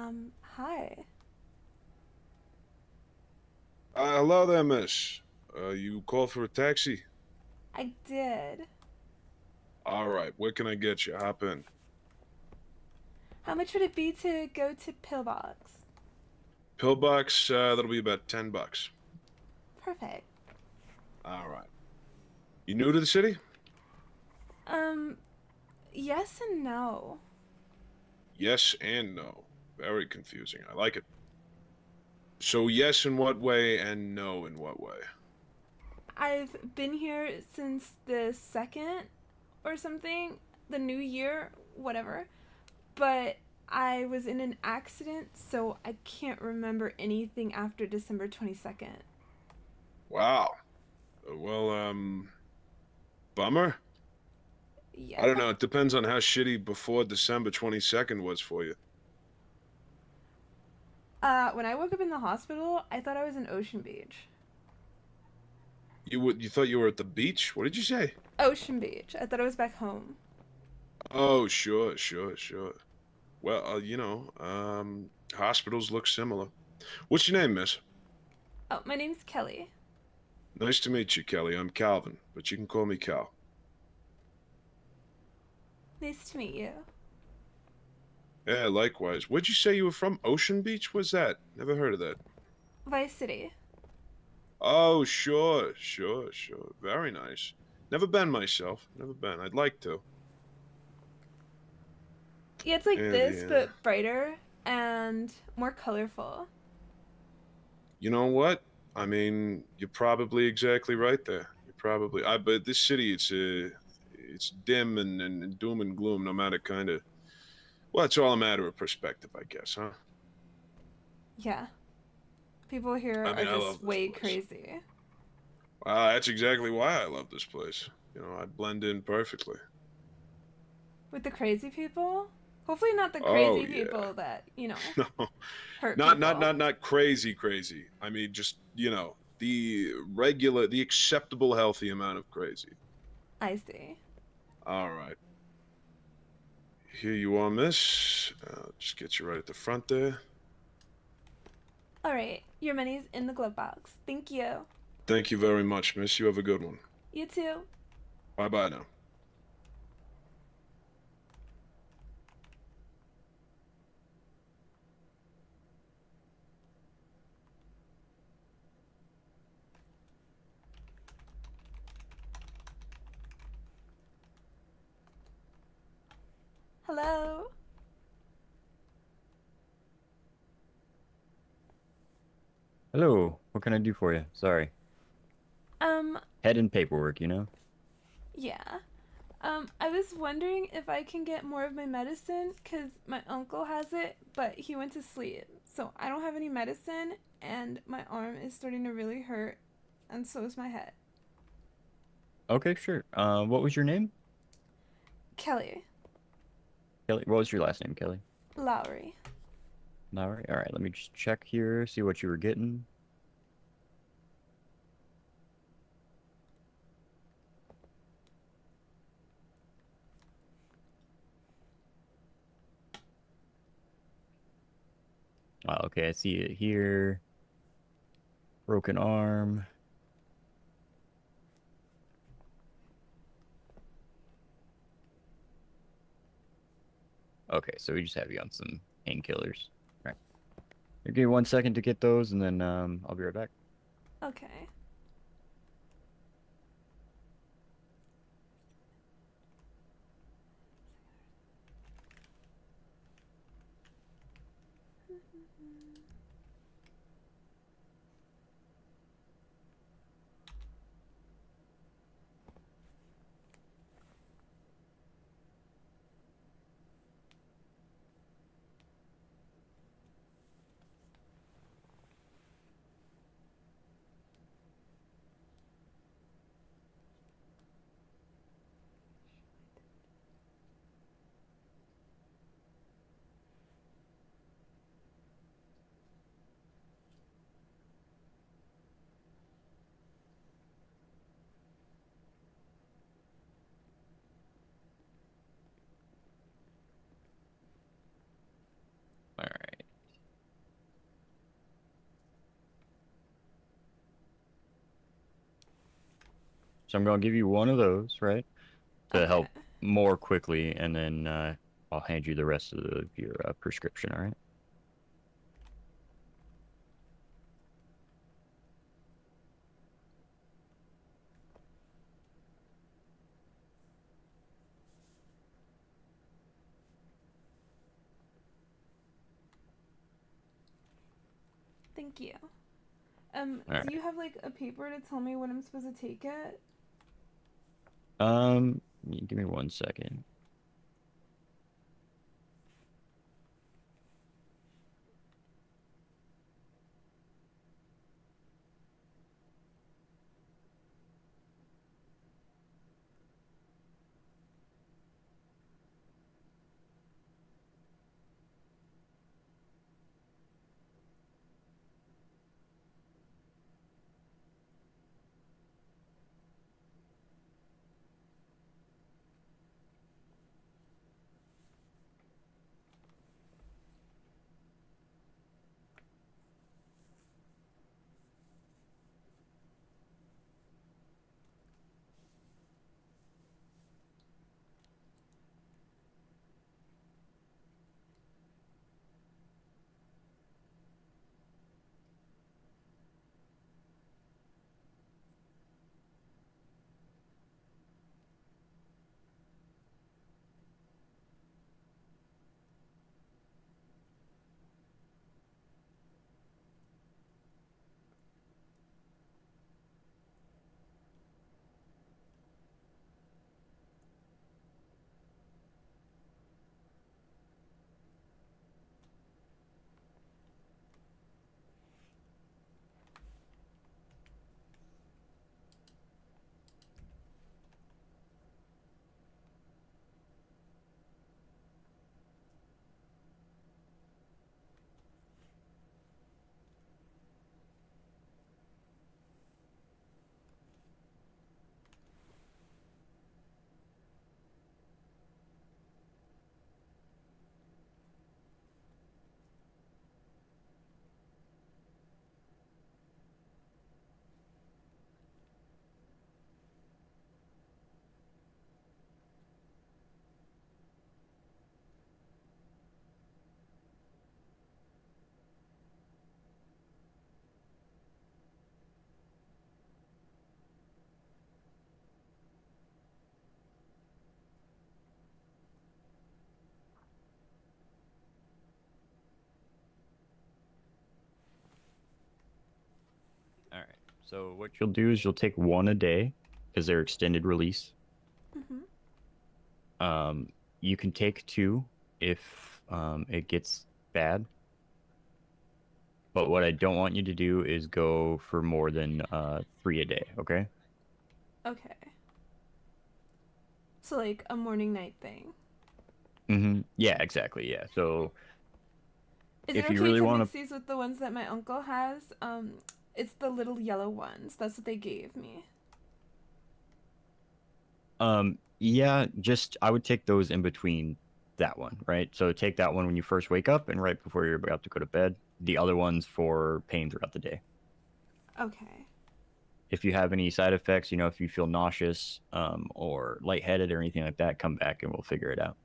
Hi. Hello there, miss. You called for a taxi? I did. All right, where can I get you? Hop in. How much would it be to go to Pillbox? Pillbox, that'll be about $10. Perfect. All right. You new to the city? Um, yes and no. Yes and no. Very confusing. I like it. So yes in what way and no in what way? I've been here since the second or something, the new year, whatever. But I was in an accident, so I can't remember anything after December 22nd. Wow. Well, bummer. I Yeah. don't know. It depends on how shitty before December 22nd was for you. When I woke up in the hospital, I thought I was in Ocean Beach. You thought you were at the beach? What did you say? Ocean Beach. I thought I was back home. Oh, sure, sure, sure. Well, hospitals look similar. What's your name, miss? Oh, my name's Kelly. Nice to meet you, Kelly. I'm Calvin, but you can call me Cal. Nice to meet you. Yeah, likewise. Where'd you say you were from? Ocean Beach? What's that? Never heard of that. Vice City. Oh, sure, sure, sure. Very nice. Never been myself. Never been. I'd like to. Yeah, it's like And this, yeah. but brighter and more colorful. You know what? I mean, you're probably exactly right there. You're probably but this city it's dim and doom and gloom no matter kind of well, it's all a matter of perspective, I guess, huh? Yeah. People here I are mean, I just love this way place. crazy. That's exactly why I love this place. You know, I blend in perfectly. With the crazy people? Hopefully, not the Oh crazy yeah. people that, No, hurt not not people. not not crazy crazy. I mean, just, the acceptable healthy amount of crazy. I see. All right. Here you are, miss. Just get you right at the front there. Alright, your money's in the glove box. Thank you. Thank you very much, miss. You have a good one. You too. Bye bye now. Hello? Hello, what can I do for you? Sorry. Um, Head and paperwork, you know? yeah. I was wondering if I can get more of my medicine because my uncle has it, but he went to sleep. So I don't have any medicine, and my arm is starting to really hurt, and so is my head. Okay, sure. What was your name? Kelly. Kelly. What was your last name, Kelly? Lowry. Lowry. All right, let me just check here, see what you were getting. Okay, I see it here. Broken arm. Okay, so we just have you on some painkillers. All right. Give me 1 second to get those, and then I'll be right back. Okay. So I'm gonna give you one of those, right, to Okay. help more quickly, and then I'll hand you the rest of your prescription. All right. Thank you. All Do right. you have like a paper to tell me when I'm supposed to take it? Give me 1 second. All right. So what you'll do is you'll take one a day because they're extended release. Mm-hmm. Um, you can take two if it gets bad. But what I don't want you to do is go for more than three a day. Okay. Okay. So like a morning night thing. Yeah. Exactly. Yeah. So Is it if you okay really to want mix these with the ones that my uncle has? It's the little yellow ones. That's what they gave me. yeah, just I would take those in between that one, right? So take that one when you first wake up and right before you're about to go to bed. The other ones for pain throughout the day. Okay. If you have any side effects, if you feel nauseous, or lightheaded or anything like that, come back and we'll figure it out.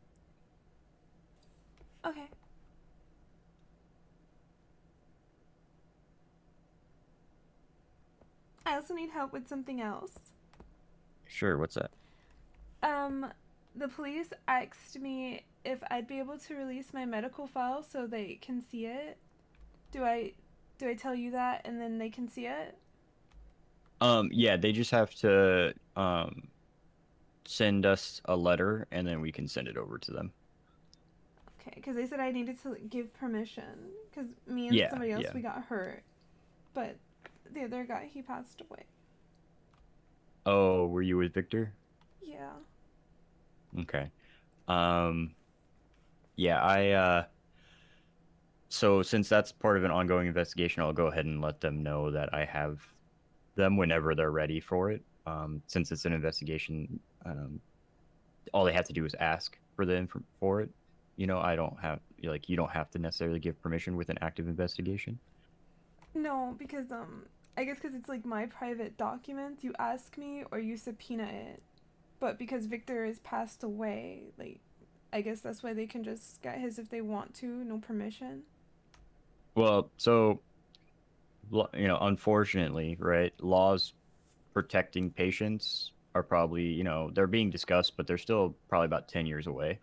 Okay. I also need help with something else. Sure, what's that? Um, the police asked me if I'd be able to release my medical file so they can see it. Do I do I tell you that and then they can see it? Yeah, they just have to send us a letter and then we can send it over to them. Okay, because they said I needed to give permission because me and Yeah, somebody else yeah. we got hurt, but the other guy he passed away. Oh, were you with Victor? Yeah. Okay. Um, yeah, I so since that's part of an ongoing investigation, I'll go ahead and let them know that I have them whenever they're ready for it. Since it's an investigation, all they have to do is ask for for it. I don't have like you don't have to necessarily give permission with an active investigation. No, because I guess because it's like my private documents, you ask me or you subpoena it. But because Victor has passed away, like, I guess that's why they can just get his if they want to, no permission. Well, so unfortunately, right, laws protecting patients are probably, they're being discussed, but they're still probably about 10 years away.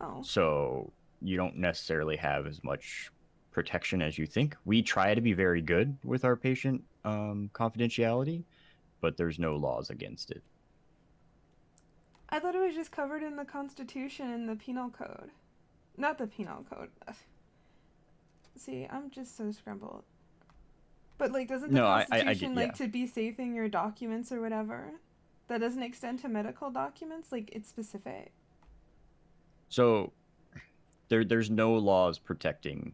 Oh. So you don't necessarily have as much protection as you think. We try to be very good with our patient confidentiality, but there's no laws against it. I thought it was just covered in the Constitution and the Penal Code. Not the Penal Code. See, I'm just so scrambled. But, like, doesn't the No, I Constitution, get, like, yeah. to be saving your documents or whatever? That doesn't extend to medical documents? Like, it's specific. So there's no laws protecting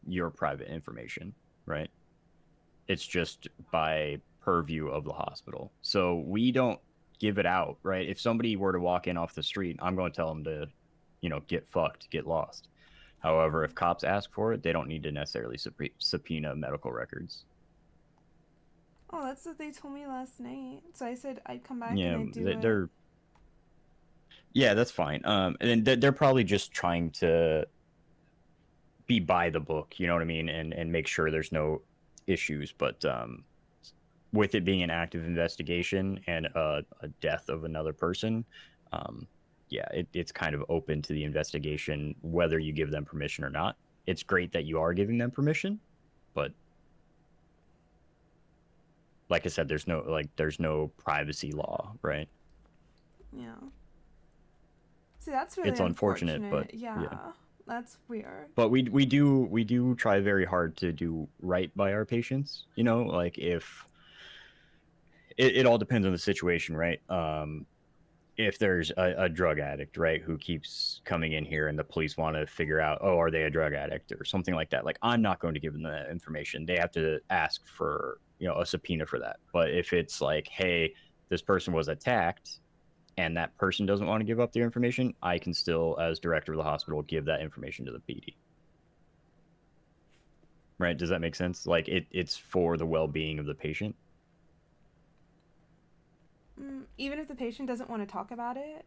your private information, right? It's just by purview of the hospital. So we don't give it out, right? If somebody were to walk in off the street, I'm going to tell them to, get fucked, get lost. However, if cops ask for it, they don't need to necessarily subpoena medical records. Oh, that's what they told me last night. So I said I'd come back and Yeah, I'd do it. they're yeah, that's fine. And they're probably just trying to be by the book, you know what I mean, and make sure there's no issues. But with it being an active investigation and a death of another person, yeah, it's kind of open to the investigation whether you give them permission or not. It's great that you are giving them permission, but like I said, there's no privacy law, right? Yeah. See, that's really It's unfortunate, but yeah. That's weird. But we do try very hard to do right by our patients. Like if it all depends on the situation, right? If there's a drug addict, right, who keeps coming in here and the police want to figure out, oh, are they a drug addict or something like that, like I'm not going to give them that information. They have to ask for a subpoena for that. But if it's like, hey, this person was attacked and that person doesn't want to give up their information, I can still, as director of the hospital, give that information to the PD. Right? Does that make sense? Like it's for the well-being of the patient. Even if the patient doesn't want to talk about it?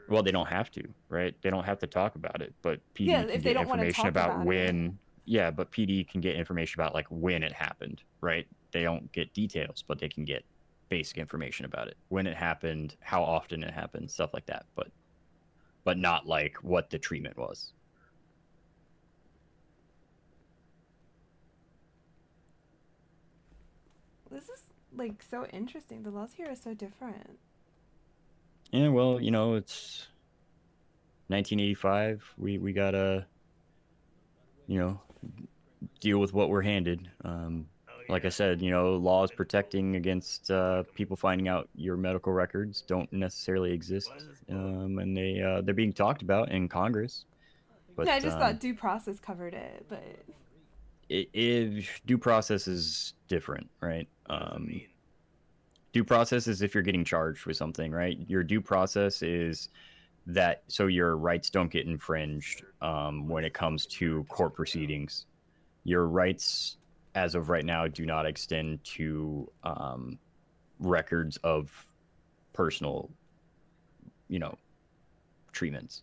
Well, they don't have to, right? They don't have to talk about it, but Yeah, PD can if they get don't want to information talk about about it. when. Yeah, but PD can get information about like when it happened, right? They don't get details, but they can get basic information about it, when it happened, how often it happened, stuff like that. But not like what the treatment was. This is, like, so interesting. The laws here are so different. Yeah, well, it's 1985. We gotta, deal with what we're handed. Like I said, laws protecting against people finding out your medical records don't necessarily exist, and they're being talked about in Congress. But Yeah, I just thought due process covered it, but due process is different, right? Due process is if you're getting charged with something, right? Your due process is that so your rights don't get infringed when it comes to court proceedings. Your rights, as of right now, do not extend to records of personal, treatments.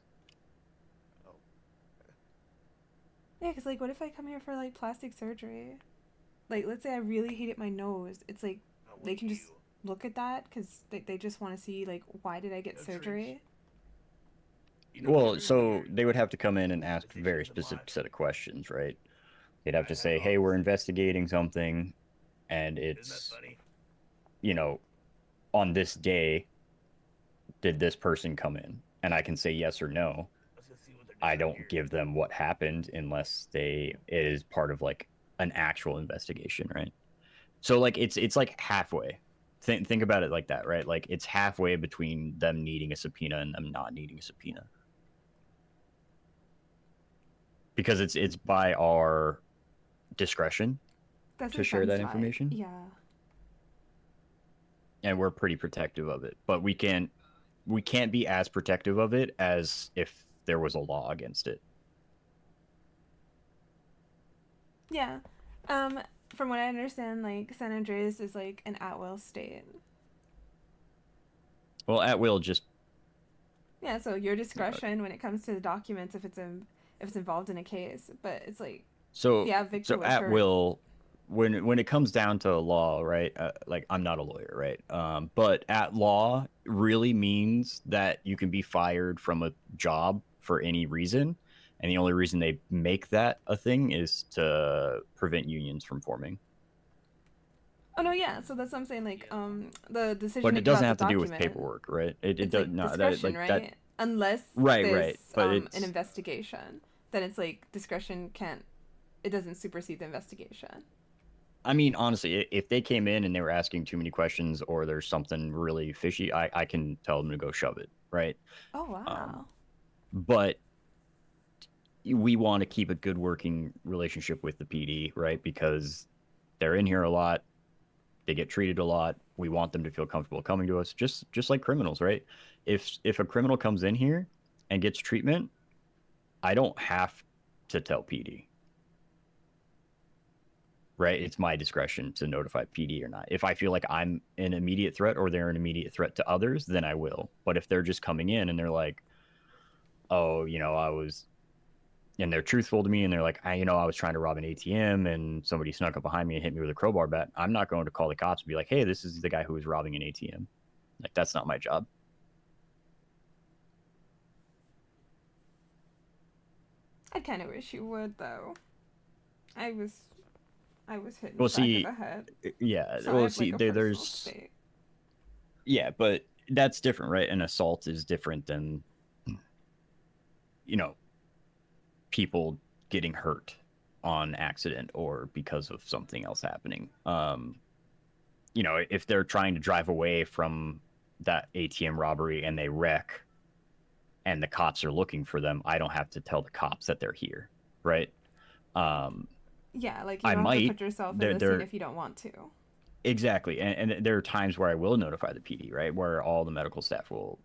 yeah, because, like, what if I come here for, like, plastic surgery? Like, let's say I really hated my nose. It's like, they can just look at that because they just want to see, like, why did I get surgery? Well, so they would have to come in and ask a very specific set of questions, right? They'd have to say, hey, we're investigating something, and it's, on this day, did this person come in? And I can say yes or no. I don't give them what happened unless it is part of like an actual investigation, right? So like it's like halfway. Think about it like that, right? Like it's halfway between them needing a subpoena and them not needing a subpoena. Because it's by our discretion That's to what it share sounds that like. information. Yeah. And we're pretty protective of it. But we can't be as protective of it as if there was a law against it. Yeah. from what I understand, like San Andreas is like an at-will state. Well, at will just Yeah, so your discretion when it comes to the documents if it's involved in a case, but it's like so yeah, Victor so would at hurt. will when it comes down to law, right? Like I'm not a lawyer, right? But at law really means that you can be fired from a job for any reason, and the only reason they make that a thing is to prevent unions from forming. Oh no, yeah. So that's what I'm saying. Like, the decision But it making doesn't about the have to do with document, paperwork, right? It it's does like not that discretion, like that. right? Unless Right, there's right. But an it's investigation, then it's like discretion can't. It doesn't supersede the investigation. I mean, honestly, if they came in and they were asking too many questions or there's something really fishy, I can tell them to go shove it, right? Oh Um, wow. but we want to keep a good working relationship with the PD, right? Because they're in here a lot, they get treated a lot. We want them to feel comfortable coming to us, just like criminals, right? If a criminal comes in here and gets treatment, I don't have to tell PD, right? It's my discretion to notify PD or not. If I feel like I'm an immediate threat or they're an immediate threat to others, then I will. But if they're just coming in and they're like, oh, I was, and they're truthful to me and they're like, I was trying to rob an ATM and somebody snuck up behind me and hit me with a crowbar bat, I'm not going to call the cops and be like, hey, this is the guy who was robbing an ATM. Like, that's not my job. I kind of wish you would though. I was I was hit in the Well, back of see, the head, yeah, so I well, have see, like a personal there's, stake. yeah, but that's different, right? An assault is different than, you know, people getting hurt on accident or because of something else happening. If they're trying to drive away from that ATM robbery and they wreck and the cops are looking for them, I don't have to tell the cops that they're here, right? Um, Yeah, like you I don't have to might. put yourself in They're, the scene they're if you don't want to. exactly, and there are times where I will notify the PD, right, where all the medical staff will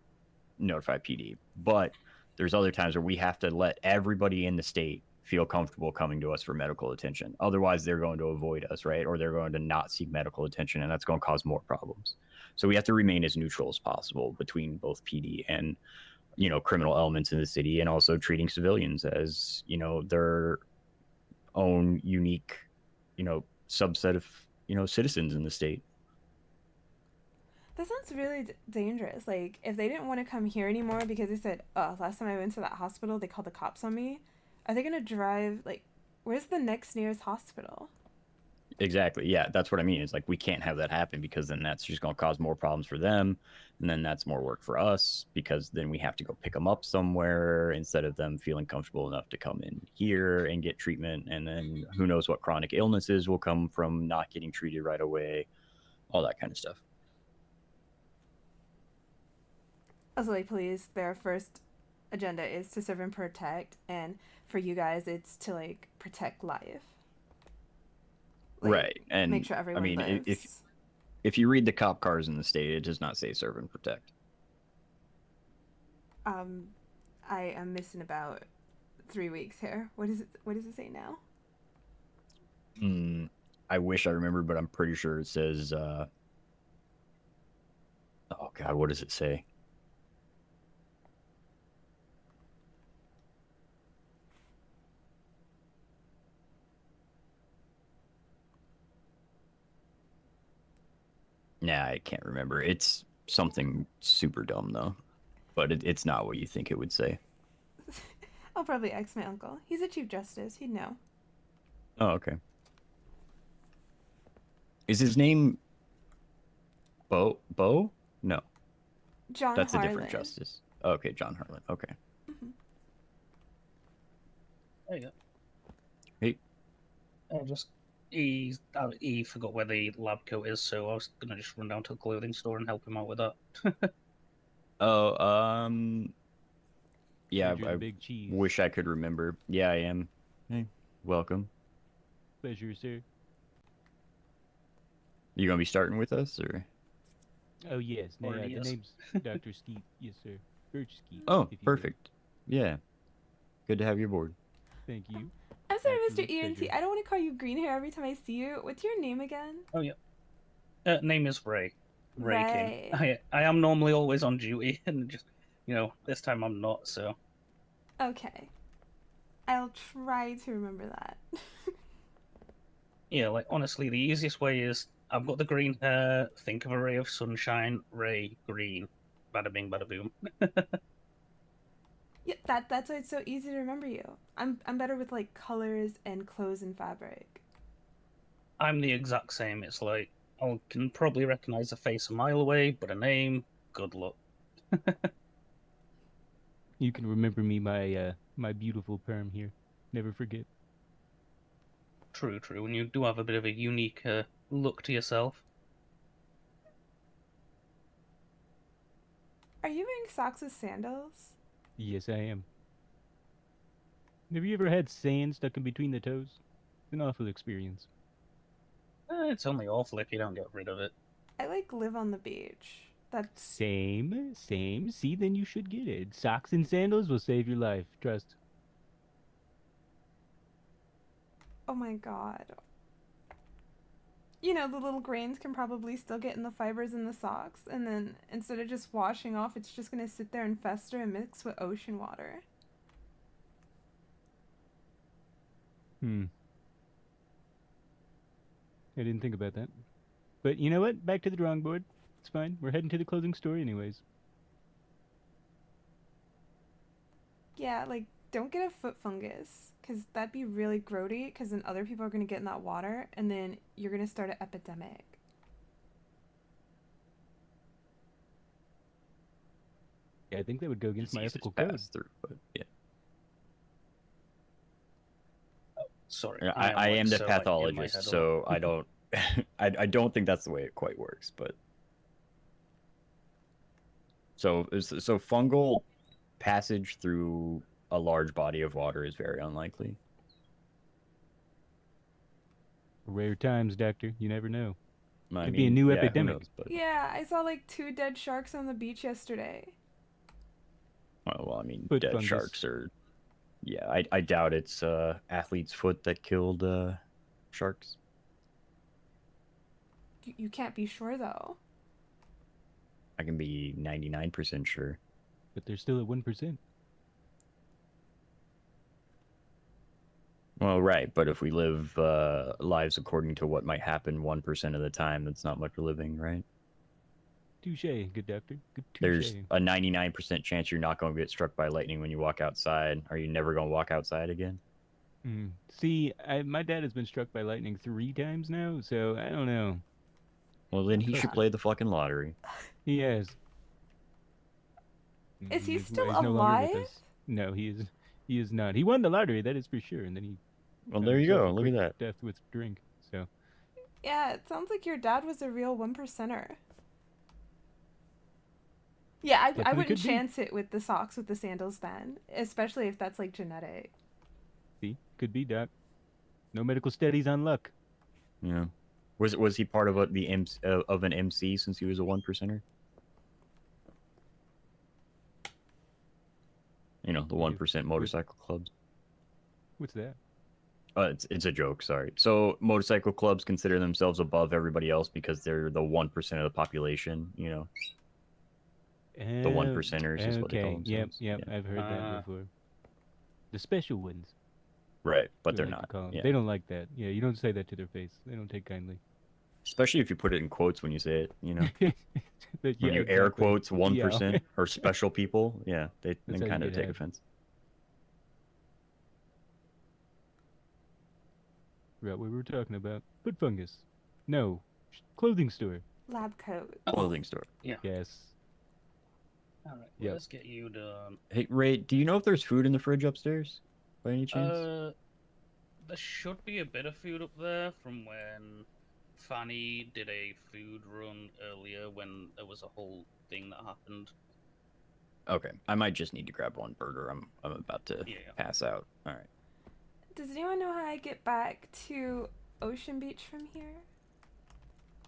notify PD. But there's other times where we have to let everybody in the state feel comfortable coming to us for medical attention. Otherwise, they're going to avoid us, right? Or they're going to not seek medical attention, and that's going to cause more problems. So we have to remain as neutral as possible between both PD and criminal elements in the city, and also treating civilians as their own unique subset of citizens in the state. That sounds really dangerous. Like, if they didn't want to come here anymore because they said, oh, last time I went to that hospital, they called the cops on me, are they going to drive, like, where's the next nearest hospital? Exactly. Yeah, that's what I mean. It's like we can't have that happen because then that's just going to cause more problems for them, and then that's more work for us because then we have to go pick them up somewhere instead of them feeling comfortable enough to come in here and get treatment, and then who knows what chronic illnesses will come from not getting treated right away, all that kind of stuff. Also, like, police, their first agenda is to serve and protect, and for you guys, it's to, like, protect life. Like, Right. make And sure I everyone mean, if lives. if you read the cop cars in the state, it does not say serve and protect. Um, I am missing about 3 weeks here. What does it say now? I wish I remembered, but I'm pretty sure it says oh god, what does it say? Nah, I can't remember. It's something super dumb though, but it's not what you think it would say. I'll probably ask my uncle. He's a chief justice. He'd know. Oh, okay. Is his name Bo? No, John that's a different Harlan. justice. Okay, John Harlan. Okay. Mm-hmm. There you go. Hey. He forgot where the lab coat is, so I was gonna just run down to the clothing store and help him out with that. Oh, yeah, Heard you're I the big cheese. wish I could remember. Yeah, I am. Hey, welcome. Pleasure, sir. You gonna be starting with us, or? Oh, yes. Already The is. name's Dr. Skeet. Yes, sir. Birch Skeet. Oh, if you will. perfect. Yeah. Good to have you aboard. Thank you. I'm sorry, Mr. Absolute ENT. pleasure. I don't want to call you green hair every time I see you. What's your name again? Oh yeah. Name is Ray. Ray King. Ray. I am normally always on duty, and just this time I'm not. So Okay. I'll try to remember that. yeah, like honestly, the easiest way is I've got the green hair. Think of a ray of sunshine. Ray green. Bada bing, bada boom. Yeah, that's why it's so easy to remember you. I'm better with like colors and clothes and fabric. I'm the exact same. It's like I can probably recognize a face a mile away, but a name, good luck. You can remember me by my beautiful perm here. Never forget. True, true. And you do have a bit of a unique look to yourself. Are you wearing socks with sandals? Yes, I am. Have you ever had sand stuck in between the toes? It's an awful experience. It's only awful if you don't get rid of it. I like live on the beach. That's Same, same. See, then you should get it. Socks and sandals will save your life. Trust. oh my god. You know, the little grains can probably still get in the fibers in the socks, and then instead of just washing off, it's just gonna sit there and fester and mix with ocean water. Hmm. I didn't think about that. But you know what? Back to the drawing board. It's fine. We're heading to the closing story anyways. Yeah, like, don't get a foot fungus, because that'd be really grody, because then other people are gonna get in that water, and then you're gonna start an epidemic. Yeah, I think that would go against my Diseases ethical code. pass through, but yeah. Sorry, I am the so, like, in my pathologist, head a lot. so I don't I don't think that's the way it quite works, but so fungal passage through a large body of water is very unlikely. Rare times, Doctor. You never know. I Could be a new who epidemic. knows, but Yeah, I saw like 2 dead sharks on the beach yesterday. well, I mean, Foot dead fungus. sharks are. Yeah, I doubt it's athlete's foot that killed sharks. You can't be sure though. I can be 99% sure. But they're still at 1%. Well, right, but if we live lives according to what might happen 1% of the time, that's not much living, right? Touche, good doctor. Good touche. There's a 99% chance you're not going to get struck by lightning when you walk outside. Are you never going to walk outside again? See, my dad has been struck by lightning 3 times now, so I don't know. Well, then he should play the fucking lottery. He has. Is he That's why still he's no longer with alive? us. No, he is. He is not. He won the lottery, that is for sure, and then he. Well, got there you himself go. a Look at quick that. Death with drink. So. Yeah, it sounds like your dad was a real 1%er. Yeah, I Definitely wouldn't could be. chance it with the socks with the sandals then, especially if that's like genetic. See, could be doc. No medical studies on luck. Yeah. Was he part of of an MC since he was a 1%er? You know, the 1% motorcycle clubs. What's that? It's a joke, sorry. So motorcycle clubs consider themselves above everybody else because they're the 1% of the population, you know. The 1%ers is what they call Okay. themselves. Yep. Yeah. I've heard that before. The special ones. Right, but we they're like to not. call 'em. Yeah. They don't like that. Yeah, you don't say that to their face. They don't take kindly. Especially if you put it in quotes when you say it, you know. But When yeah, you air exactly. quotes 1% Yeah. or special people, yeah, they That's how you kind of get take had. offense. Forgot what we were talking about. Foot fungus. No. Clothing store. Lab coat. Clothing store. Yes. All right, Yep. let's get you done. Hey, Ray, do you know if there's food in the fridge upstairs by any chance? There should be a bit of food up there from when Fanny did a food run earlier when there was a whole thing that happened. Okay, I might just need to grab one burger. I'm about to Yeah. pass out. All right. Does anyone know how I get back to Ocean Beach from here?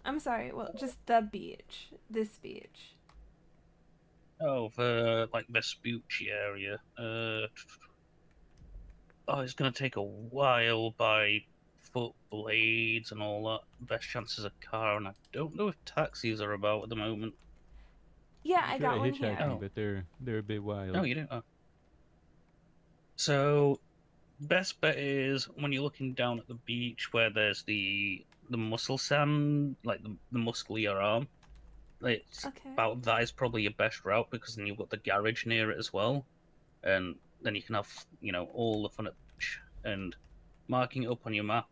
I'm sorry, well, just the beach. This beach. Oh, the like Vespucci area. Oh, it's gonna take a while by foot, blades, and all that. Best chance is a car, and I don't know if taxis are about at the moment. Yeah, We I try got one hitchhiking, here. Oh. but they're a bit wild. No, you don't. Oh. So, best bet is when you're looking down at the beach where there's the muscle sand, like the muscle your arm. It's Okay. about that is probably your best route because then you've got the garage near it as well, and then you can have all the fun at the beach and marking it up on your map.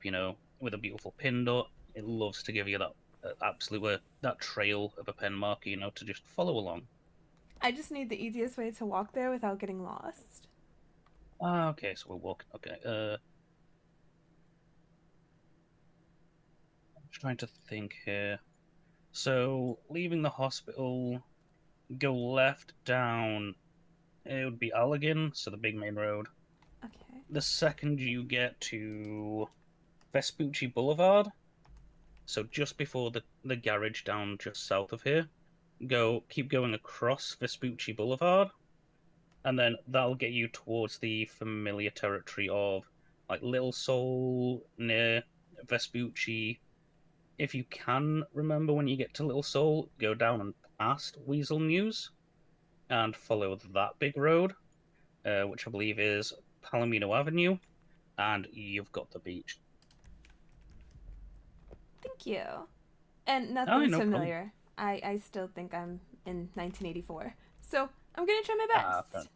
With a beautiful pin dot. It loves to give you that absolute that trail of a pen marker. To just follow along. I just need the easiest way to walk there without getting lost. Ah, okay, so we're walking. Okay, I'm just trying to think here. So, leaving the hospital, go left down. It would be Allegan, so the big main road. Okay. The second you get to Vespucci Boulevard, so just before the garage down just south of here, keep going across Vespucci Boulevard, and then that'll get you towards the familiar territory of like Little Seoul near Vespucci. If you can remember when you get to Little Seoul, go down and past Weasel News and follow that big road, which I believe is Palomino Avenue, and you've got the beach. Thank you. And Oh, nothing's no problem. familiar. I still think I'm in 1984. So I'm gonna try my Ah, best.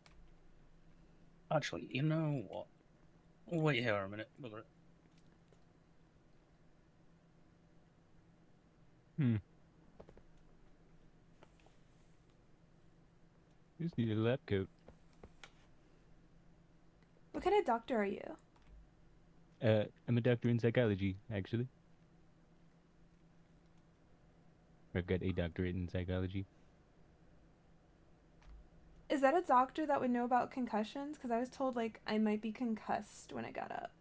actually, you know what? Wait here a minute. Hmm. Just need a lab coat. What kind of doctor are you? I'm a doctor in psychology, actually. I've got a doctorate in psychology. Is that a doctor that would know about concussions? Because I was told like I might be concussed when I got up.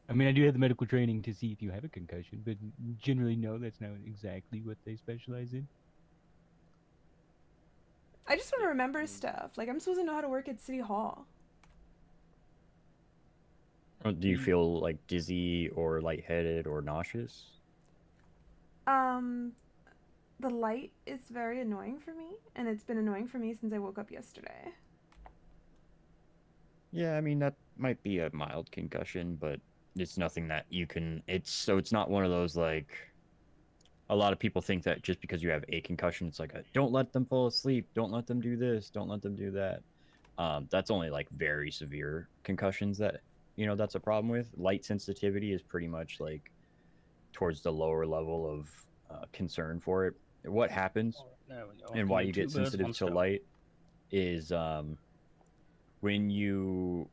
I mean, I do have the medical training to see if you have a concussion, but generally, no, that's not exactly what they specialize in. I just want to remember stuff. Like I'm supposed to know how to work at City Hall. Do you feel like dizzy or lightheaded or nauseous? The light is very annoying for me, and it's been annoying for me since I woke up yesterday. Yeah, I mean that might be a mild concussion, but it's nothing that you can. It's not one of those like. A lot of people think that just because you have a concussion, it's like don't let them fall asleep, don't let them do this, don't let them do that. That's only like very severe concussions that that's a problem with. Light sensitivity is pretty much like towards the lower level of concern for it. What happens There we go. and why Killing you two get birds, sensitive one to stone. light is when you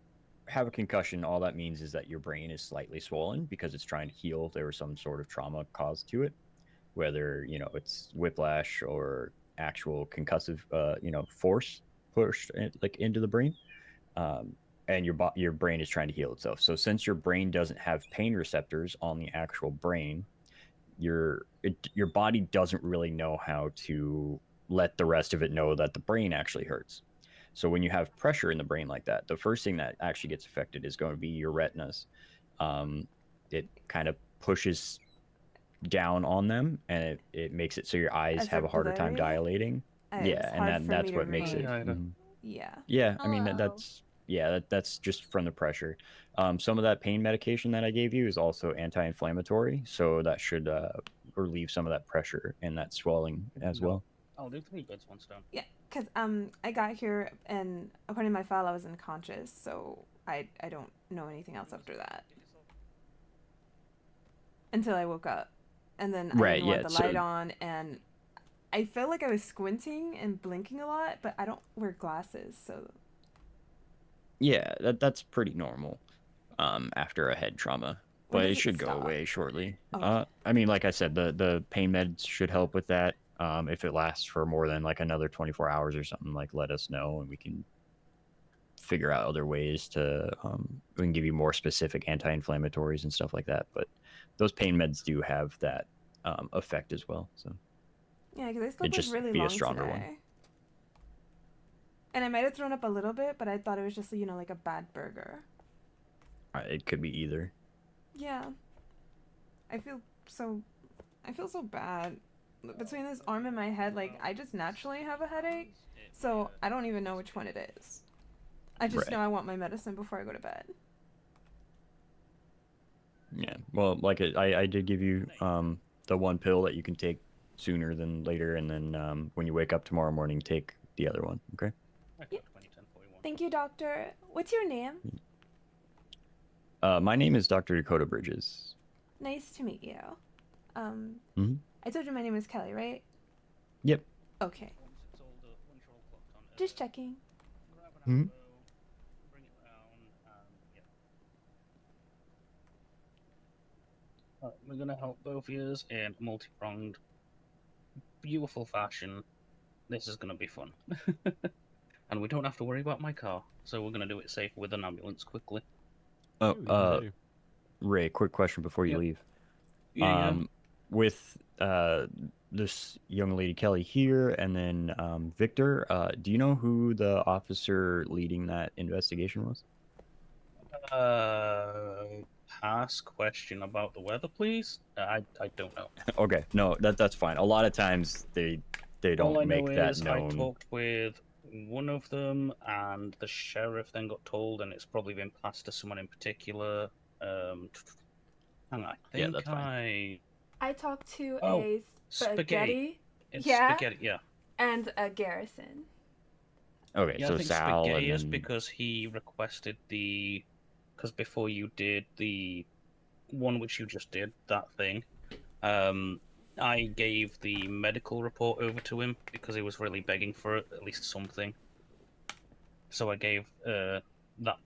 have a concussion, all that means is that your brain is slightly swollen because it's trying to heal. There was some sort of trauma caused to it, whether it's whiplash or actual concussive force pushed like into the brain, and your brain is trying to heal itself. So since your brain doesn't have pain receptors on the actual brain, your body doesn't really know how to let the rest of it know that the brain actually hurts. So when you have pressure in the brain like that, the first thing that actually gets affected is going to be your retinas. It kind of pushes down on them, and it makes it so your eyes As have they're a harder time blurry, dilating. it's Yeah, and hard for me that's to what makes it. read. Hi, Ida. Yeah. Yeah, I mean Hello. that's just from the pressure. Some of that pain medication that I gave you is also anti-inflammatory, so that should relieve some of that pressure and that swelling as well. I'll do 3 birds, one stone. Yeah, because I got here and according to my file I was unconscious, so I don't know anything else after that until I woke up, and then I Right. didn't want Yeah. the light So on, and I felt like I was squinting and blinking a lot, but I don't wear glasses, so yeah, that's pretty normal. After a head trauma, when but does it it should go stop? away shortly. Okay. I mean, like I said, the pain meds should help with that. If it lasts for more than like another 24 hours or something, like let us know and we can figure out other ways to we can give you more specific anti-inflammatories and stuff like that. But those pain meds do have that effect as well. So Yeah, because I it slept like just really be a long stronger today. one. And I might have thrown up a little bit, but I thought it was just, you know, like a bad burger. It could be either. Yeah. I feel so bad. Between this arm and my head, like, I just naturally have a headache, so I don't even know which one it is. I just Right. know I want my medicine before I go to bed. Yeah. Well, like I did give you the one pill that you can take sooner than later, and then when you wake up tomorrow morning, take the other one. Okay. Yeah. Thank you, doctor. What's your name? My name is Dr. Dakota Bridges. Nice to meet you. Mm-hmm. I told you my name is Kelly, right? Yep. Okay. Just checking. Mm-hmm. Bring it round, and yeah. We're gonna help both of you in multi-pronged, beautiful fashion. This is gonna be fun. And we don't have to worry about my car, so we're gonna do it safe with an ambulance quickly. Oh, Even better. Ray, quick question before you Yep. leave. Yeah. With this young lady Kelly here, and then Victor, do you know who the officer leading that investigation was? Pass question about the weather, please. I don't know. Okay, no, that's fine. A lot of times they All don't I know make that is I known. talked with one of them, and the sheriff then got told, and it's probably been passed to someone in particular. Hang on, I Yeah, think that's fine. I talked to Oh, a spaghetti. It's yeah, spaghetti, yeah. and a Garrison. Okay, Yeah, I so think Sal spaghetti and is then because he requested the. Because before you did the one which you just did, that thing, I gave the medical report over to him because he was really begging for it, at least something. So I gave the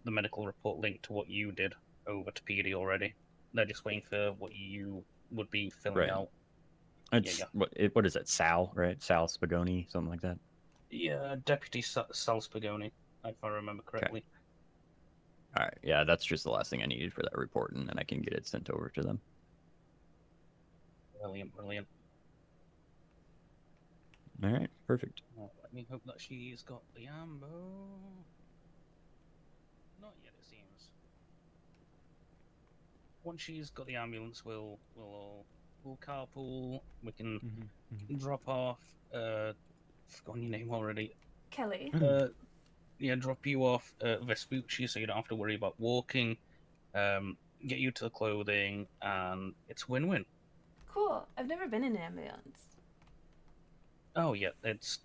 medical report link to what you did over to PD already. They're just waiting for what you would be filling right. out. It's Yeah. what is it? Sal, right? Sal Spagoni, something like that. Yeah, Deputy Sal Spagoni, if I remember correctly. All right, yeah, that's just the last thing I needed for that report, and then I can get it sent over to them. Brilliant. All right, perfect. Let me hope that she's got the ambo. Not yet, it seems. Once she's got the ambulance, we'll carpool. We can drop off. Forgotten your name already. Kelly. Yeah, drop you off Vespucci, so you don't have to worry about walking. Get you to the clothing, and it's win-win. Cool. I've never been in an ambulance. Oh yeah, it's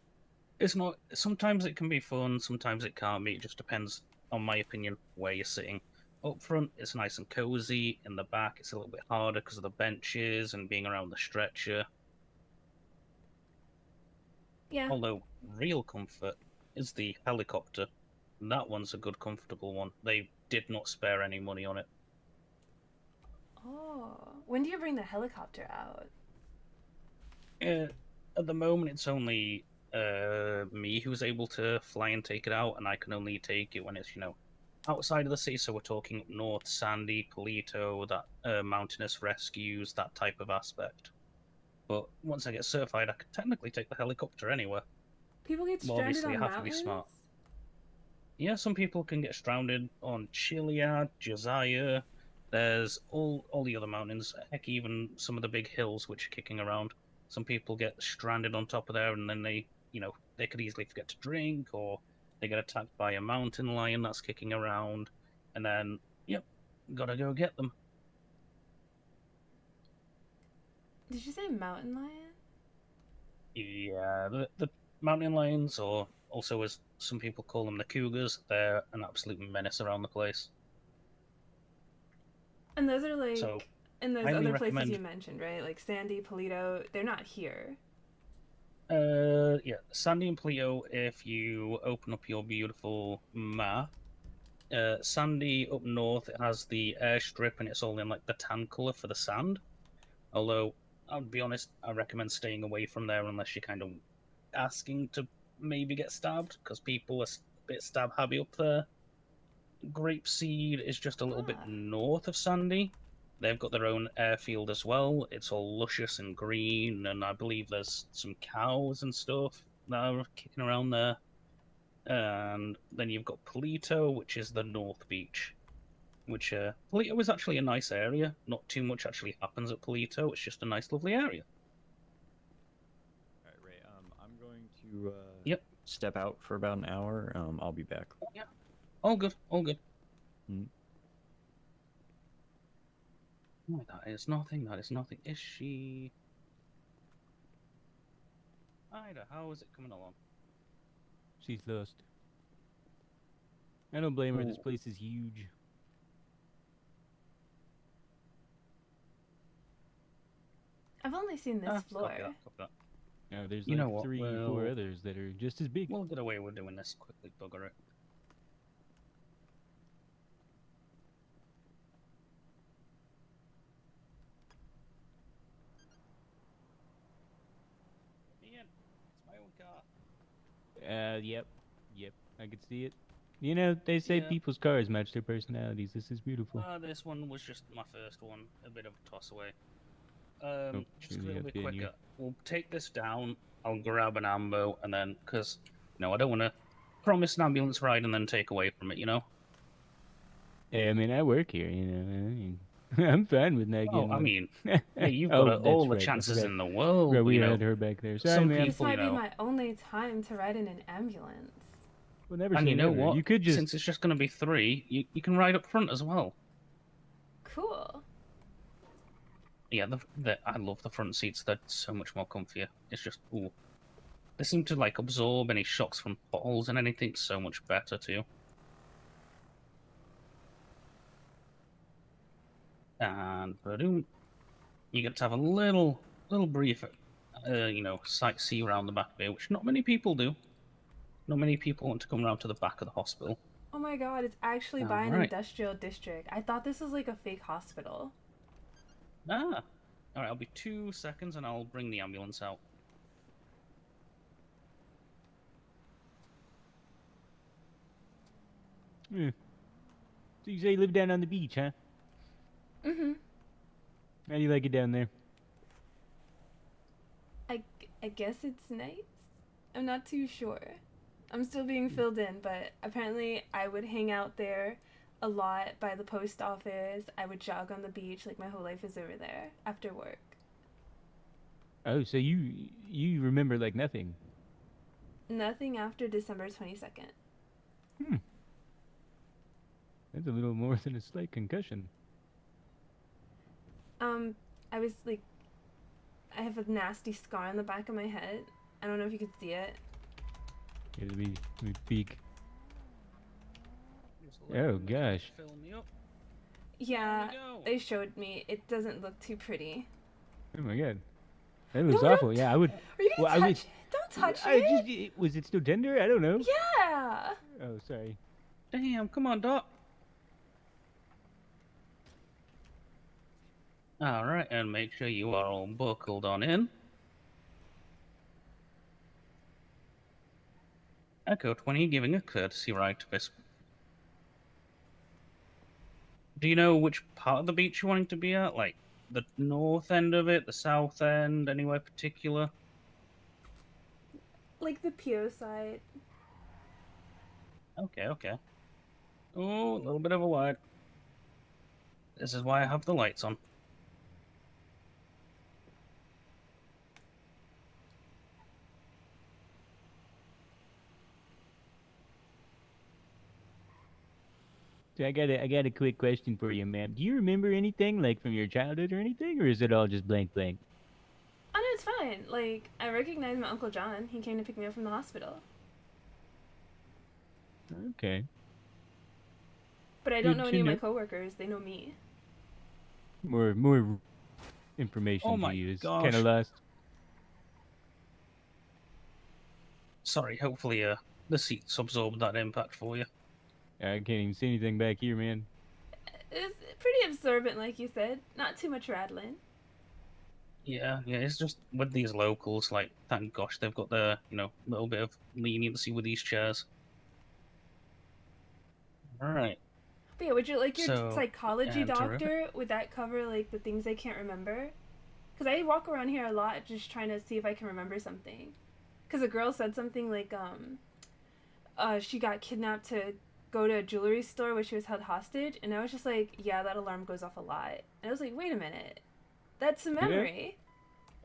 not. Sometimes it can be fun, sometimes it can't be. It just depends, on my opinion, where you're sitting. Up front, it's nice and cozy. In the back, it's a little bit harder because of the benches and being around the stretcher. Yeah. Although real comfort is the helicopter. That one's a good, comfortable one. They did not spare any money on it. Oh. When do you bring the helicopter out? At the moment, it's only me who's able to fly and take it out, and I can only take it when it's, outside of the city. So we're talking up north, Sandy, Polito, that mountainous rescues, that type of aspect. But once I get certified, I can technically take the helicopter anywhere. People get Well, stranded obviously, on you have to be mountains? smart. Yeah, some people can get stranded on Chiliad, Josiah. There's all the other mountains. Heck, even some of the big hills which are kicking around. Some people get stranded on top of there, and then they could easily forget to drink, or they get attacked by a mountain lion that's kicking around, and then yep, gotta go get them. Did you say mountain lion? Yeah, the mountain lions, or also as some people call them, the cougars. They're an absolute menace around the place. And those are like So, in those highly other places recommend. you mentioned, right? Like Sandy, Polito, they're not here. Yeah, Sandy and Polito, if you open up your beautiful map, Sandy up north, it has the airstrip and it's all in like the tan color for the sand. Although, I'll be honest, I recommend staying away from there unless you're kind of asking to maybe get stabbed, because people are a bit stab happy up there. Grapeseed is just a little bit north of Sandy. They've got their own airfield as well. It's all luscious and green, and I believe there's some cows and stuff that are kicking around there. And then you've got Polito, which is the North Beach. Which Polito is actually a nice area. Not too much actually happens at Polito. It's just a nice, lovely area. All right, Ray. I'm going to Yep. step out for about an hour. I'll be back. Yeah. All good. All good. Mm. No, that is nothing. That is nothing. Is she? Ida, how is it coming along? She's lost. I don't blame her. This Ooh. place is huge. I've only seen this floor. Copy that, copy that. Now there's You like know what, 3, 4 well- others that are just as big. We'll get away with doing this quickly, bugger it. Ian, it's my own car. Yep. I could see it. You know, they say Yeah. people's cars match their personalities. This is beautiful. This one was just my first one. A bit of a toss away. Just a really little bit updating you. quicker. We'll take this down. I'll grab an ambo, and then, because, I don't want to promise an ambulance ride and then take away from it, you know? Yeah, I mean, I work here, you know. I mean, I'm fine with not Oh, getting I one. mean, hey, you've Oh, got that's all the right, I chances forgot. in the world, Right, we you know? had her back there. Sorry, some man. This people, might be know. my only time to ride in an ambulance. We'll never And say you know never. what? You could just. Since it's just going to be 3, you can ride up front as well. Cool. Yeah, I love the front seats. They're so much more comfier. It's just, ooh. They seem to, like, absorb any shocks from potholes and anything so much better, too. And, boom. You get to have a little brief, sightsee around the back there, which not many people do. Not many people want to come around to the back of the hospital. Oh my god, it's actually by an Alright. industrial district. I thought this was like a fake hospital. Ah. Alright, I'll be 2 seconds and I'll bring the ambulance out. So you say you live down on the beach, huh? Mm-hmm. How do you like it down there? I guess it's nice. I'm not too sure. I'm still being filled in, but apparently I would hang out there a lot by the post office. I would jog on the beach, like my whole life is over there after work. Oh, so you remember like nothing? Nothing after December 22nd. That's a little more than a slight concussion. I was like, I have a nasty scar on the back of my head. I don't know if you could see it. Yeah, let me peek. Just let Oh them gosh. Fill me up. Yeah, There we go. they showed me. It doesn't look too pretty. Oh my god. That looks No, awful. Yeah, I would. Are you gonna Well, I touch would- it? Don't touch I it! just was it still tender? I don't know. Yeah! Oh, sorry. Damn, come on, Doc. Alright, and make sure you are all buckled on in. Echo 20 giving a courtesy ride to this. Do you know which part of the beach you're wanting to be at? Like, the north end of it, the south end, anywhere particular? Like the PO side. Okay. Oh, a little bit of a wide. This is why I have the lights on. So I got a quick question for you, ma'am. Do you remember anything like from your childhood or anything, or is it all just blank blank? Oh no, it's fine. Like, I recognize my Uncle John. He came to pick me up from the hospital. Okay. But I don't Good know to any of my know. coworkers. They know me. More information Oh to my use. gosh. Kind of lost. Sorry, hopefully the seats absorbed that impact for you. I can't even see anything back here, man. It's pretty absorbent, like you said. Not too much rattling. Yeah, it's just with these locals, like, thank gosh they've got the, little bit of leniency with these chairs. Alright. But yeah, would you like your So, psychology terrific. doctor? Would that cover like the things I can't remember? Because I walk around here a lot, just trying to see if I can remember something. Because a girl said something like, she got kidnapped to go to a jewelry store where she was held hostage, and I was just like, yeah, that alarm goes off a lot. And I was like, wait a minute, that's a memory.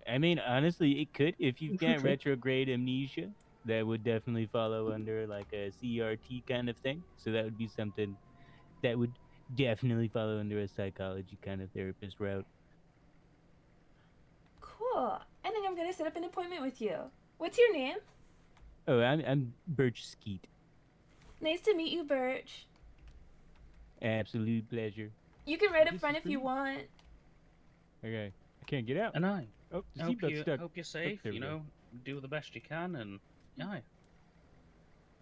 I mean, honestly, it could. If you've got True. retrograde amnesia, that would definitely follow under like a CRT kind of thing. So that would be something that would definitely follow under a psychology kind of therapist route. Cool. I think I'm gonna set up an appointment with you. What's your name? Oh, I'm Birch Skeet. Nice to meet you, Birch. Absolute pleasure. You can ride up This front is if you for want. Okay, I can't get out. And I Oh, the hope seatbelt's stuck. you're safe. there we go. Do the best you can, and yeah.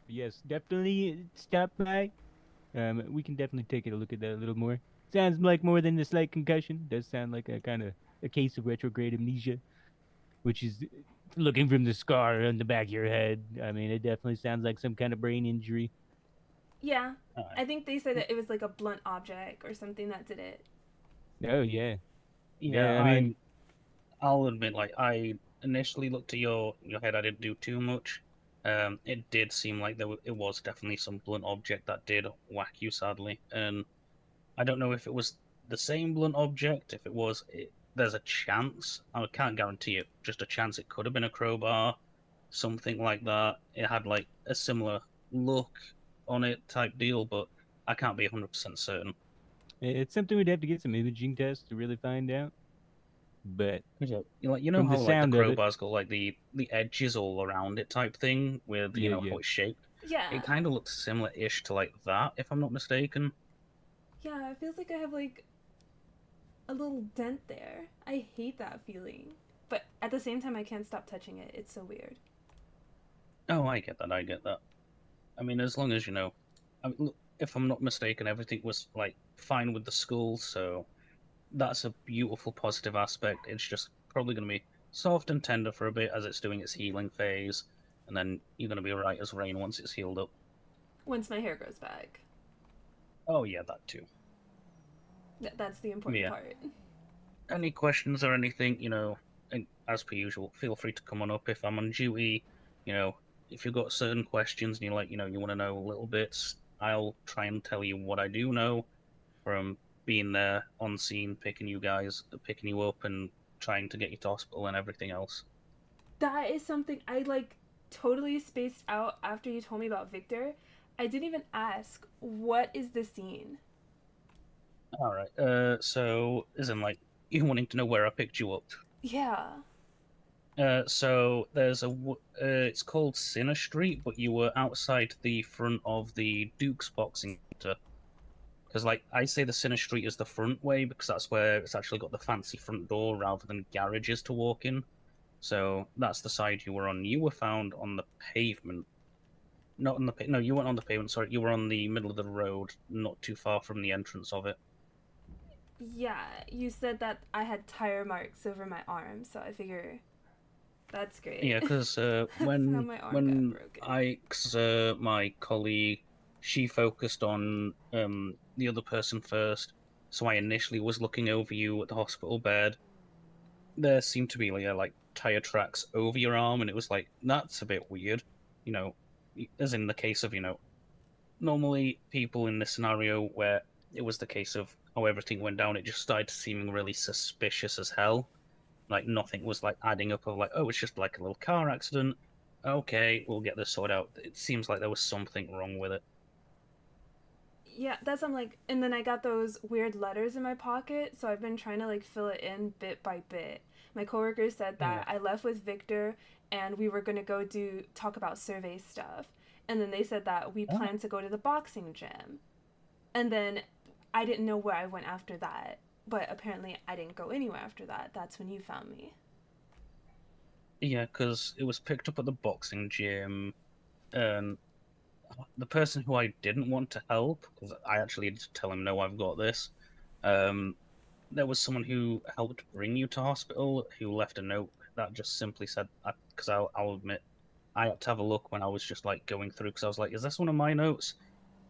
Yes, definitely stop by. We can definitely take a look at that a little more. Sounds like more than a slight concussion. Does sound like a kind of a case of retrograde amnesia, which is looking from the scar on the back of your head. I mean, it definitely sounds like some kind of brain injury. Yeah, Alright. I think they said that it was like a blunt object or something that did it. Oh yeah, Yeah, I mean, I'll admit, like, I initially looked at your head. I didn't do too much. It did seem like it was definitely some blunt object that did whack you, sadly. And I don't know if it was the same blunt object. If it was, there's a chance. I can't guarantee it. Just a chance. It could have been a crowbar, something like that. It had like a similar look on it, type deal, but I can't be 100% certain. it's something we'd have to get some imaging tests to really find out. But Yeah, you know from the how like the sound of it, crowbar's got like the edges all around it type thing with yeah, how it's shaped. Yeah. It kind of looks similar-ish to like that, if I'm not mistaken. Yeah, it feels like I have like a little dent there. I hate that feeling. But at the same time, I can't stop touching it. It's so weird. Oh, I get that. I get that. I mean, as long as I mean, look, if I'm not mistaken, everything was like fine with the skull, so that's a beautiful positive aspect. It's just probably going to be soft and tender for a bit as it's doing its healing phase, and then you're going to be right as rain once it's healed up. Once my hair grows back. Oh yeah, that too. That's the important Yeah. part. Any questions or anything, and as per usual, feel free to come on up if I'm on duty. If you've got certain questions and you want to know little bits, I'll try and tell you what I do know from being there on scene, picking you up, and trying to get you to hospital and everything else. That is something I like totally spaced out after you told me about Victor. I didn't even ask, what is the scene? All right. So as in like you wanting to know where I picked you up? Yeah. So there's it's called Sinner Street, but you were outside the front of the Duke's Boxing Center. Because, like, I say the Sinner Street is the front way because that's where it's actually got the fancy front door rather than garages to walk in. So that's the side you were on. You were found on the pavement. Not on the no, you weren't on the pavement. Sorry, you were on the middle of the road, not too far from the entrance of it. Yeah, you said that I had tire marks over my arm, so I figure that's great. Yeah, because That's how when my arm got broken. cause, my colleague, she focused on the other person first. So I initially was looking over you at the hospital bed. There seemed to be like tire tracks over your arm, and it was like that's a bit weird, you know. As in the case of normally people in this scenario where it was the case of how everything went down, it just started seeming really suspicious as hell. Like nothing was like adding up of like, oh, it's just like a little car accident. Okay, we'll get this sorted out. It seems like there was something wrong with it. Yeah, that's I'm like, and then I got those weird letters in my pocket, so I've been trying to like fill it in bit by bit. My coworker said that I left with Victor and we were gonna go talk about survey stuff, and then they said that we planned to go to the boxing gym, and then I didn't know where I went after that, but apparently I didn't go anywhere after that. That's when you found me. Yeah, because it was picked up at the boxing gym, and the person who I didn't want to help, because I actually had to tell him, no, I've got this. There was someone who helped bring you to hospital who left a note that just simply said, because I'll admit, I had to have a look when I was just like going through, because I was like, is this one of my notes?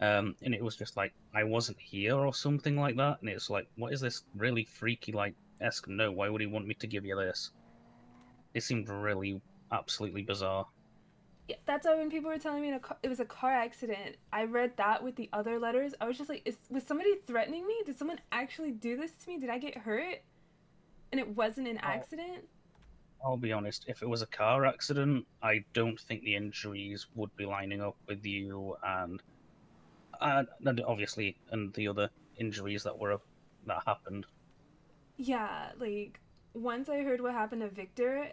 And it was just like, I wasn't here or something like that. And it's like, what is this really freaky, like, esque note? Why would he want me to give you this? It seemed really absolutely bizarre. Yeah, that's why when people were telling me it was a car accident, I read that with the other letters. I was just like, was somebody threatening me? Did someone actually do this to me? Did I get hurt? And it wasn't an I'll, accident? I'll be honest, if it was a car accident, I don't think the injuries would be lining up with you and obviously and the other injuries that happened. Yeah, like once I heard what happened to Victor,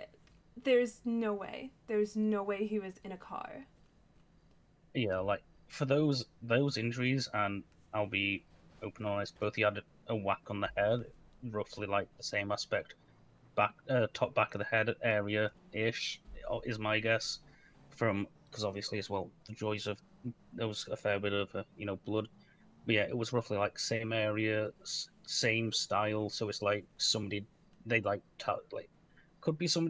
there's no way. There's no way he was in a car. Yeah, like for those injuries, and I'll be open and honest, both he had a whack on the head, roughly like the same aspect, top back of the head area ish is my guess, from because obviously as well the joys of there was a fair bit of blood. But yeah, it was roughly like same area, same style. So it's like somebody they like could be some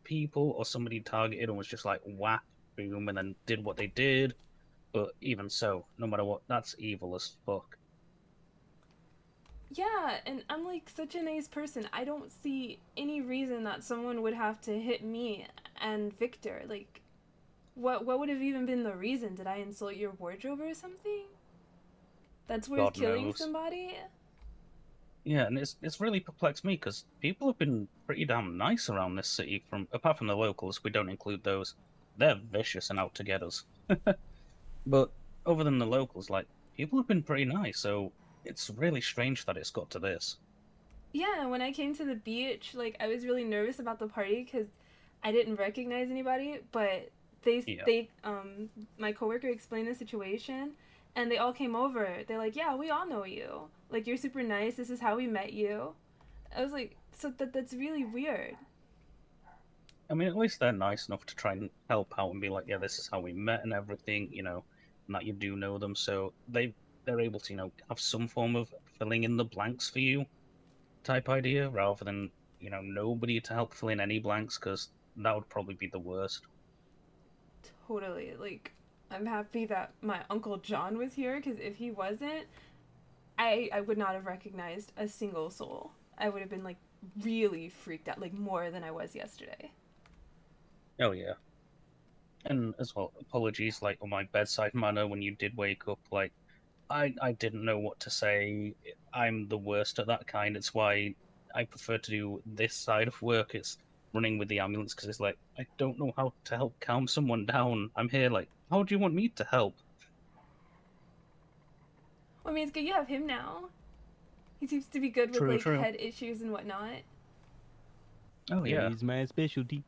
people or somebody targeted and was just like whack, boom, and then did what they did. But even so, no matter what, that's evil as fuck. Yeah, and I'm like such a nice person. I don't see any reason that someone would have to hit me and Victor. Like, what would have even been the reason? Did I insult your wardrobe or something? That's worth God killing knows. somebody? Yeah, and it's really perplexed me because people have been pretty damn nice around this city. From apart from the locals, we don't include those. They're vicious and out to get us. But other than the locals, like people have been pretty nice. So it's really strange that it's got to this. Yeah, when I came to the beach, like I was really nervous about the party because I didn't recognize anybody, but Yeah. they my coworker explained the situation, and they all came over. They're like, "Yeah, we all know you. Like you're super nice. This is how we met you." I was like, "So that's really weird." I mean, at least they're nice enough to try and help out and be like, yeah, this is how we met and everything, and that you do know them. So they're able to, have some form of filling in the blanks for you type idea rather than, nobody to help fill in any blanks because that would probably be the worst. Totally. Like I'm happy that my uncle John was here because if he wasn't, I would not have recognized a single soul. I would have been like really freaked out, like more than I was yesterday. Oh, yeah. And as well, apologies, like on my bedside manner when you did wake up, like I didn't know what to say. I'm the worst at that kind. It's why I prefer to do this side of work. It's running with the ambulance because it's like I don't know how to help calm someone down. I'm here like, how do you want me to help? Well, I mean, it's good you have him now. He seems to be good with True, like true. head issues and whatnot. Oh That yeah, is my specialty.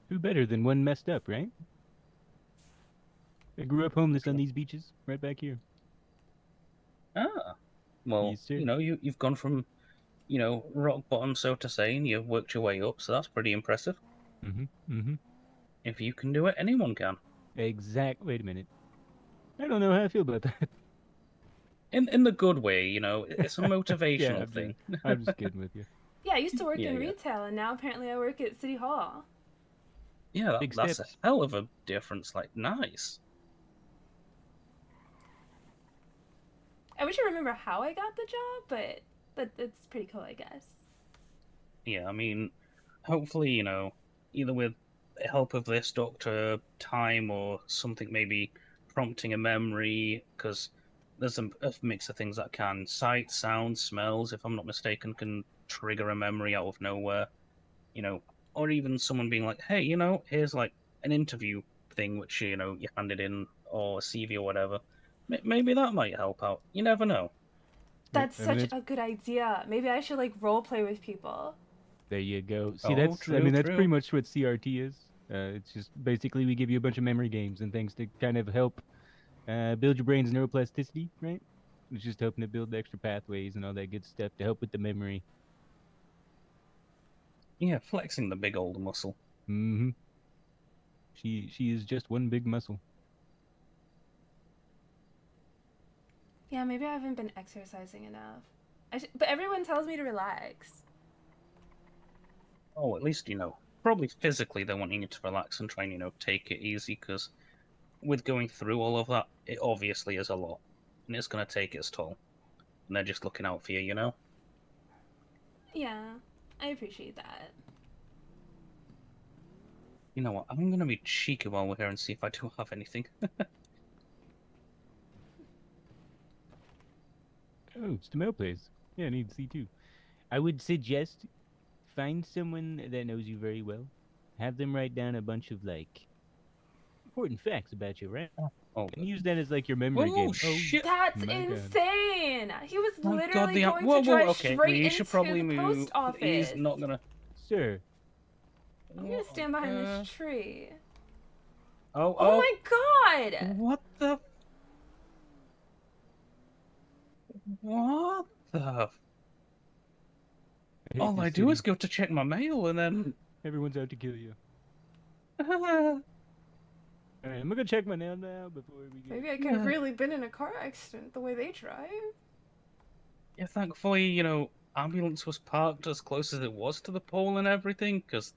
Who better than one messed up, right? I grew up homeless on true. these beaches, right back here. Ah, well, Yes, sir. you've gone from rock bottom, so to say, and you've worked your way up. So that's pretty impressive. Mm-hmm. Mm-hmm. If you can do it, anyone can. Wait a minute. I don't know how I feel about that. In the good way, it's a Yeah, motivational thing. I'm just kidding with you. Yeah, I used to work Yeah, in yeah. retail, and now apparently I work at City Hall. Yeah, Big that's a steps. hell of a difference. Like, nice. I wish I remember how I got the job, but it's pretty cool, I guess. Yeah, I mean, hopefully, either with the help of this doctor, time, or something maybe prompting a memory, because there's a mix of things that can. Sight, sound, smells, if I'm not mistaken, can trigger a memory out of nowhere, you know, or even someone being like, hey, here's like an interview thing which, you handed in, or a CV or whatever. Maybe that might help out. You never know. Yeah, That's I mean such that's a good idea. Maybe I should like role play with people. there you go. See, Oh, true, that's pretty true. much what CRT is. It's just basically we give you a bunch of memory games and things to kind of help build your brain's neuroplasticity, right? It's just helping to build the extra pathways and all that good stuff to help with the memory. Yeah, flexing the big old muscle. Mm-hmm. She is just one big muscle. Yeah, maybe I haven't been exercising enough. But everyone tells me to relax. Oh, at least, probably physically they're wanting you to relax and try and, take it easy because with going through all of that, it obviously is a lot and it's going to take its toll. And they're just looking out for you. Yeah, I appreciate that. You know what? I'm gonna be cheeky while we're here and see if I do have anything. Oh, it's the mail place. Yeah, I need to see too. I would suggest find someone that knows you very well. Have them write down a bunch of like important facts about you, right? Oh, And use that as like your memory whoa, game. shit! That's my God. insane. He was My God, literally the going whoa, to whoa. drive Okay, straight we should into probably the move. post office. He's not gonna. Sir, I'm gonna stand behind this tree. Oh, Oh oh! my god! What the? What the? I hate All this I do city. is go to check my mail and then. Everyone's out to kill you. All right, I'm gonna check my nail now before we go. Maybe I could have really been in a car accident the way they drive. Yeah, thankfully, ambulance was parked as close as it was to the pole and everything, because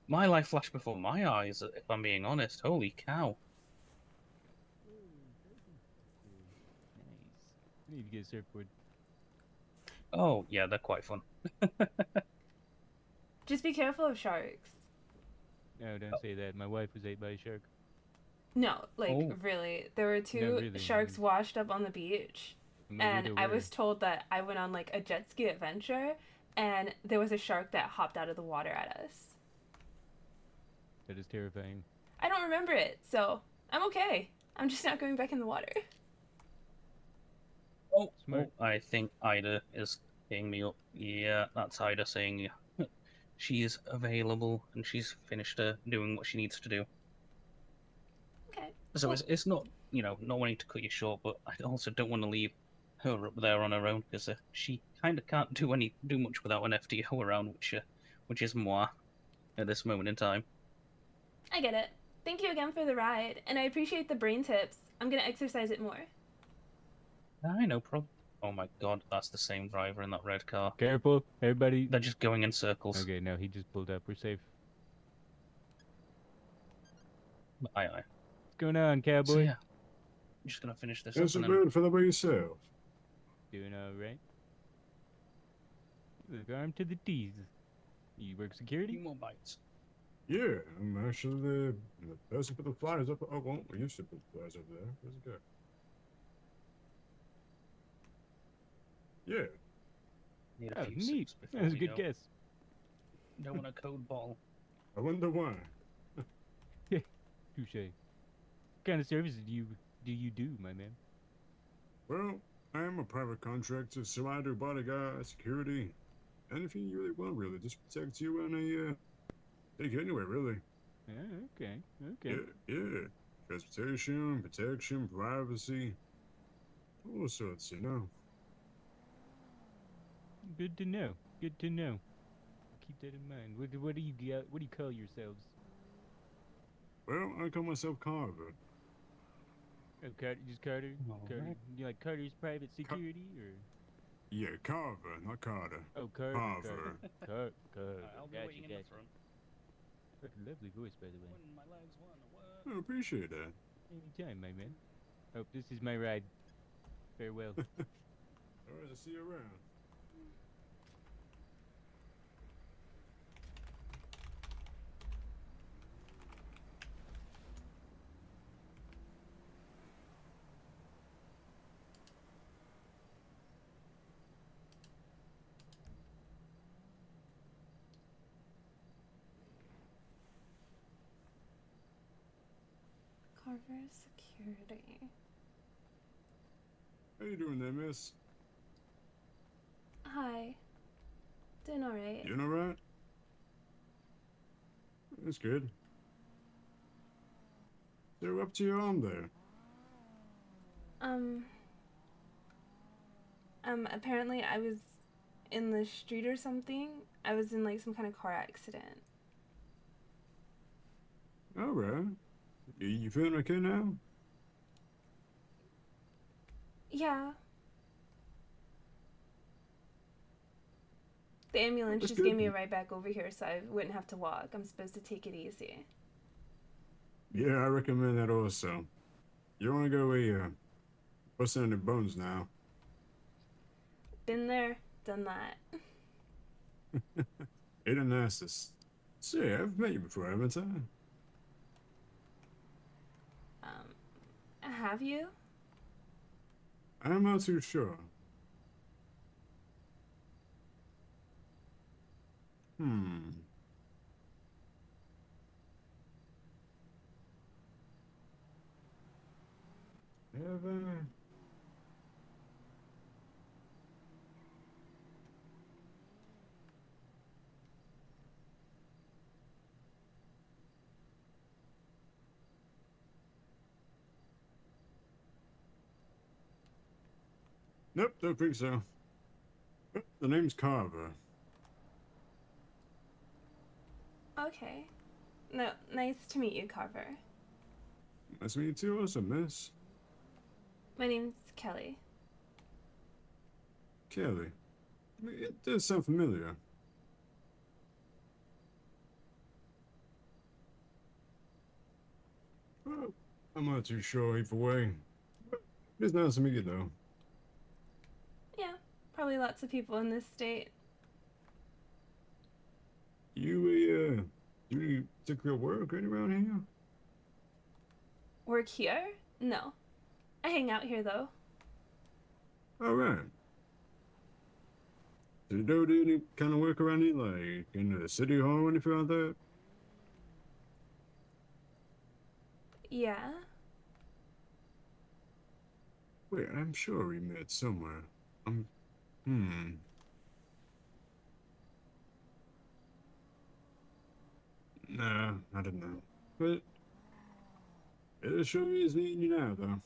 my life flashed before my eyes, if I'm being honest. Holy cow. Nice. I need to get a surfboard. Oh, yeah, they're quite fun. Just be careful of sharks. No, don't say that. My wife was ate by a shark. No, like Oh. really. There were two really, sharks washed up on the beach. I'm a And I widower. was told that I went on like a jet ski adventure and there was a shark that hopped out of the water at us. That is terrifying. I don't remember it, so I'm okay. I'm just not going back in the water. Oh, Smart. I think Ida is picking me up. Yeah, that's Ida saying she is available and she's finished doing what she needs to do. Okay. So Well, it's not, not wanting to cut you short, but I also don't want to leave her up there on her own because she kind of can't do much without an FTO around, which is moi at this moment in time. I get it. Thank you again for the ride, and I appreciate the brain tips. I'm gonna exercise it more. No problem. Oh my god, that's the same driver in that red car. Careful, everybody. They're just going in circles. Okay, no, he just pulled up. We're safe. Aye. What's going on, cowboy? So yeah, I'm just gonna finish this It's up a and then. bit for the way yourself. Doing all right. Look, armed to the teeth. You work Few security? more bites. Yeah, I'm actually the person put the flyers up. Oh, well, we used to put the flyers up there. Where's it go? Yeah. Need Oh, a few neat. sips before That was a we good go. guess. Don't want a code ball. I wonder why. Touche. What kind of services do you do, my man? Well, I am a private contractor, so I do bodyguard, security, anything you really want, really. Just protect you and take you anywhere, really. Okay. Yeah, yeah. Transportation, protection, privacy, all sorts, you know. Good to know. Good to know. Keep that in mind. What do you what do you call yourselves? Well, I call myself Carver. Oh, Carter, just Carter. Carter. Alright. You like Carter's private security or? Yeah, Carver, not Carter. Oh, Carter. Carver. Carter. I'll be waiting in the front. What a lovely voice, by the way. When my legs want to work. I appreciate that. Anytime, my man. Oh, this is my ride. Farewell. All right, I'll see you around. Carver Security. How you doing there, miss? Hi. Doing alright. You all right? That's good. So up to your arm there. Apparently I was in the street or something. I was in like some kind of car accident. All right. You feeling okay now? Yeah. The ambulance That's just gave good. me a ride back over here so I wouldn't have to walk. I'm supposed to take it easy. Yeah, I recommend that also. You don't want to go busting any bones now. Been there, done that. It an asses. Say, I've met you before, haven't I? Have you? I'm not too sure. Hmm. Have I? Nope, don't think so. Oh, the name's Carver. Okay. No, nice to meet you, Carver. Nice to meet you too, also, miss. My name's Kelly. Kelly. It does sound familiar. Well, I'm not too sure either way. It's nice to meet you, though. Yeah, probably lots of people in this state. You, do any particular work right around here? Work here? No. I hang out here, though. All right. Do you do any kind of work around here, like in the city hall or anything like that? Yeah? Wait, I'm sure we met somewhere. Hmm. Nah, I don't know. But it sure is meeting you now, though.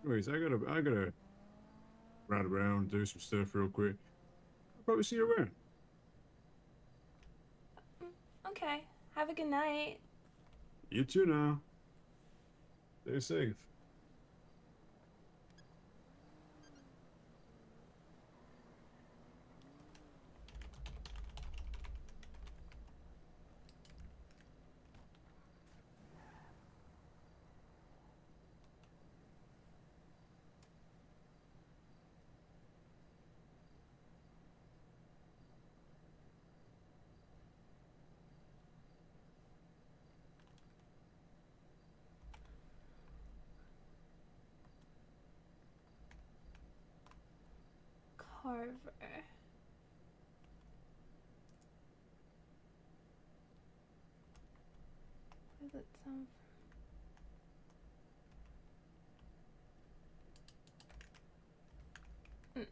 Anyways, I gotta ride around and do some stuff real quick. I'll probably see you around. Okay. Have a good night. You too now. Stay safe. Carver. Where does it sound? Mm-mm.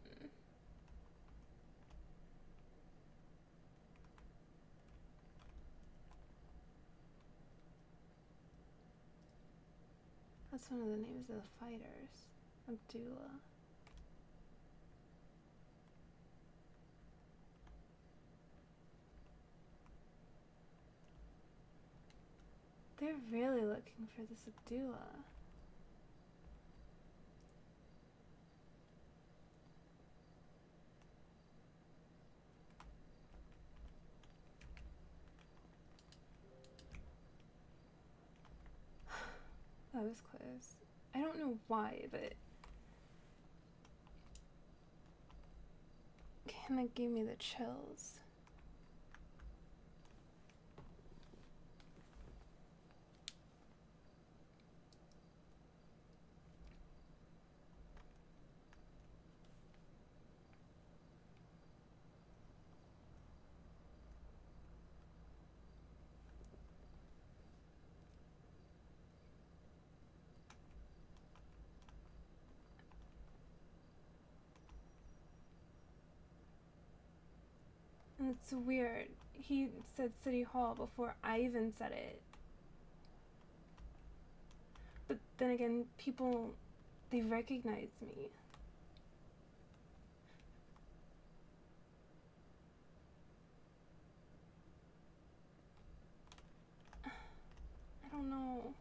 That's one of the names of the fighters. Abdullah. They're really looking for this Abdullah. That was close. I don't know why, but kinda gave me the chills. And it's weird. He said City Hall before I even said it. But then again, people, they recognize me. I don't know.